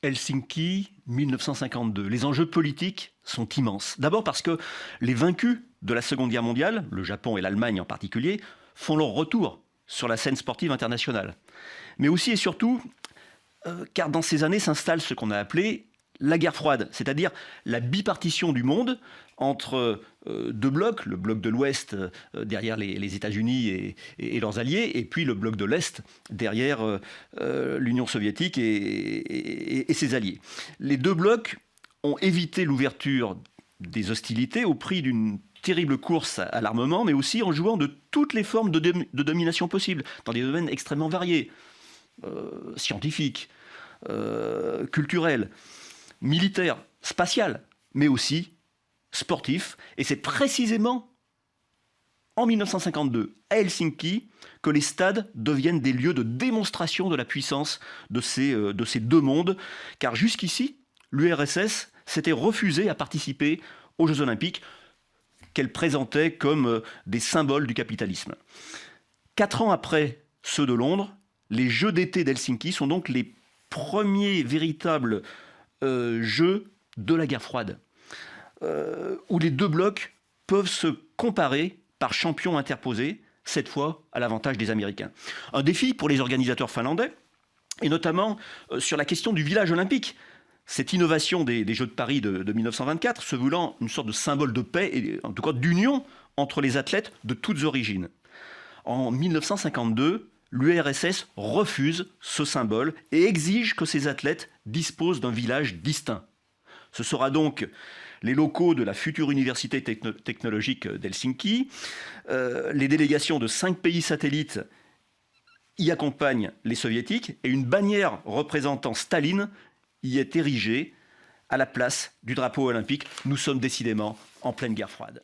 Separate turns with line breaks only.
Helsinki, 1952. Les enjeux politiques sont immenses. D'abord parce que les vaincus de la Seconde Guerre mondiale, le Japon et l'Allemagne en particulier, font leur retour sur la scène sportive internationale. Mais aussi et surtout, car dans ces années s'installe ce qu'on a appelé la guerre froide, c'est-à-dire la bipartition du monde entre deux blocs, le bloc de l'Ouest derrière les États-Unis et leurs alliés, et puis le bloc de l'Est derrière l'Union soviétique et ses alliés. Les deux blocs ont évité l'ouverture des hostilités au prix d'une terrible course à l'armement, mais aussi en jouant de toutes les formes de domination possibles, dans des domaines extrêmement variés, scientifiques, culturels, militaire, spatial, mais aussi sportif. Et c'est précisément en 1952, à Helsinki, que les stades deviennent des lieux de démonstration de la puissance de ces deux mondes. Car jusqu'ici, l'URSS s'était refusée à participer aux Jeux Olympiques qu'elle présentait comme des symboles du capitalisme. 4 ans après ceux de Londres, les Jeux d'été d'Helsinki sont donc les premiers véritables jeux de la guerre froide, où les deux blocs peuvent se comparer par champions interposés, cette fois à l'avantage des Américains. Un défi pour les organisateurs finlandais, et notamment sur la question du village olympique. Cette innovation des Jeux de Paris de 1924 se voulant une sorte de symbole de paix, et en tout cas d'union entre les athlètes de toutes origines. En 1952, l'URSS refuse ce symbole et exige que ces athlètes disposent d'un village distinct. Ce sera donc les locaux de la future université technologique d'Helsinki. Les délégations de 5 pays satellites y accompagnent les soviétiques et une bannière représentant Staline y est érigée à la place du drapeau olympique. Nous sommes décidément en pleine guerre froide.